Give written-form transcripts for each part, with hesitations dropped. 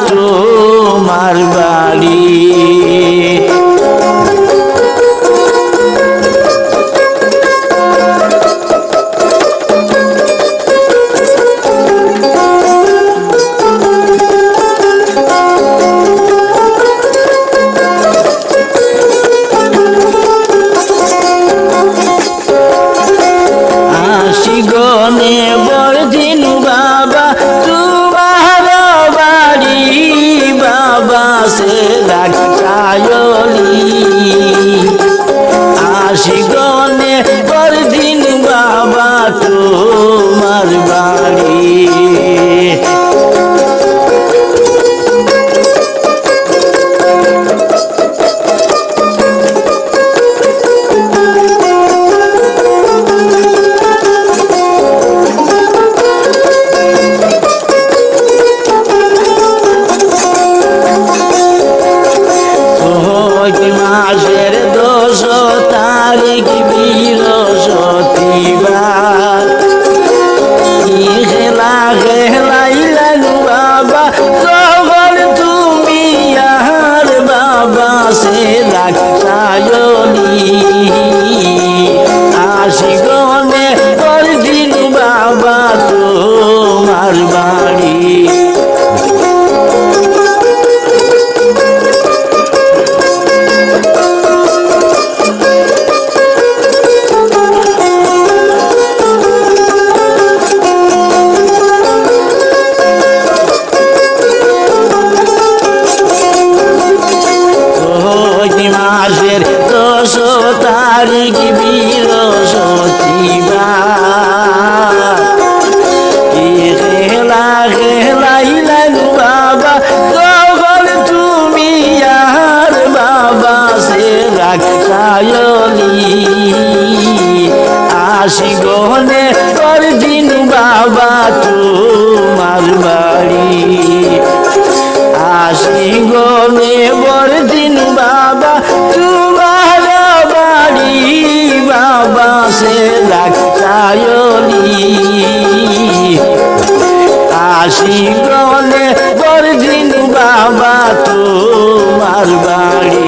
তোমার বাড়ি। আশিগণে বরদিন বাবা তোমার বাড়ি, বাবা সে রাখায়লি। আশিগণে বরদিন বাবা তোমার বাড়ি। মাসের 10 তারিখ বৃহস্পতিবার, খেলা খেলাইলেন বাবা যখন তুমি আর বাবা সে রাখায়লি। আশিগণে বরদিন বাবা তোমার বাড়ি। মাসের 10 তারিখ বৃহস্পতিবার, খেলা খেলাইলেন বাবা যখন তুমি আর বাবা সে রাখায়লি। আশিগণে বরদিন বাবা তোমার বাড়ি। আশিগণে বরদিন বাবা তোমার বাড়ি, বাবা সে রাখায়লি। আশিগণে বরদিন বাবা তোমার বাড়ি।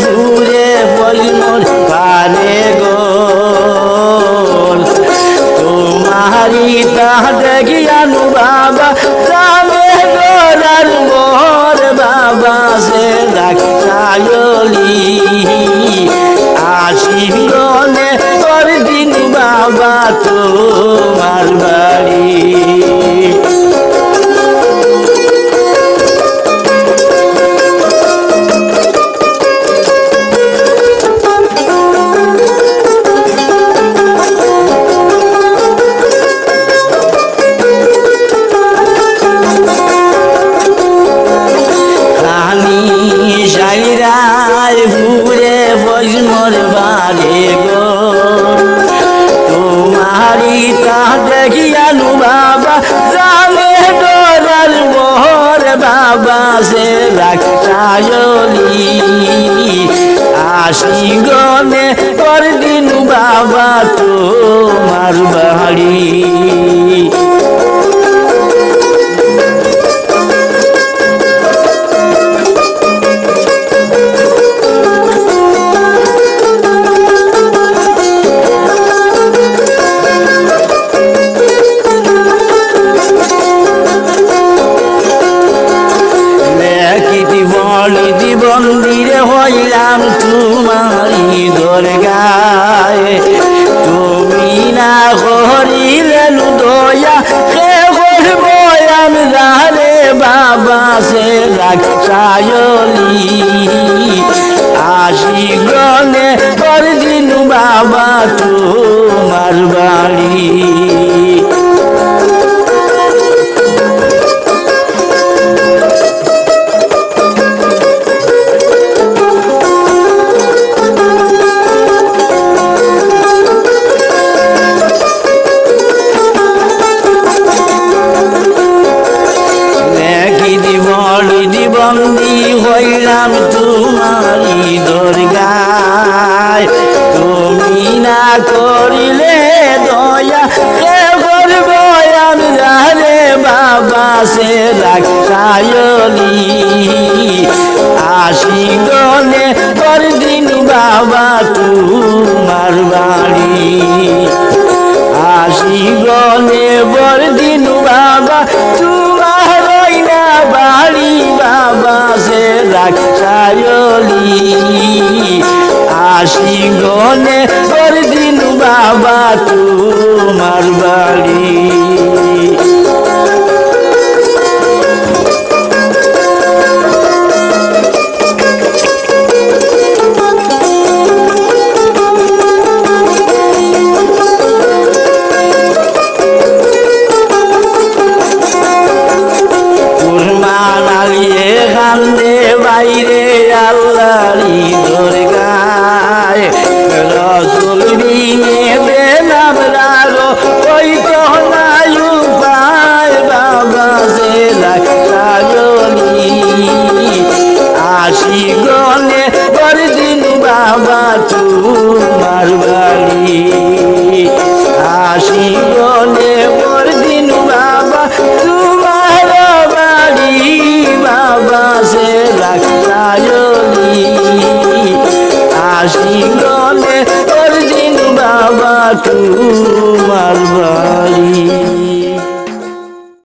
ফুরে ফলমর পারে গোল তোমারি তা দেখিয়ানু বাবা জানে গোরার মোর বাবা সে রাখায়লি। আশিগণে বরদিন বাবা তোমার বাড়ি। ফুরে ফজমর বারে গো তোমারি তা দেখিয়ানু বাবা জানে ডরার মোর বাবা সে রাখায়লি। আশিগণে বরদিন বাবা তোমার বাড়ি। মন্দিরে হইলাম তোমারি দরগায়, তুমি না করিলে দয়া কে করব আমি জানে বাবা সে রাখায়লি। আশিগণে বরদিন বাবা তোমার বাড়ি। না করিলে দয়া কে করবো আমরা রে বাবা সে রাখায়লি আসি গনে পরদিন বাবা তোমার বাড়ি আসি গনে পরদিন বাবা তোমার না বাড়ি বাবা সে রাখায়লি আসি গনে পরদিন বাবা তোমার বাড়ি কান্দে বাইরে আল্লাহরি দরগায় রসুল বিনে বেনাম রাগো ওই তো নাই উপায় বাবা সে রাখায়লি আসি গনে পরদিন বাবা তোমার বাড়ি আসি গনে পরদিন বাবা তোমার বাড়ি বাবা সে রাখায়লি আসি গনে পরদিন বাবা তোমার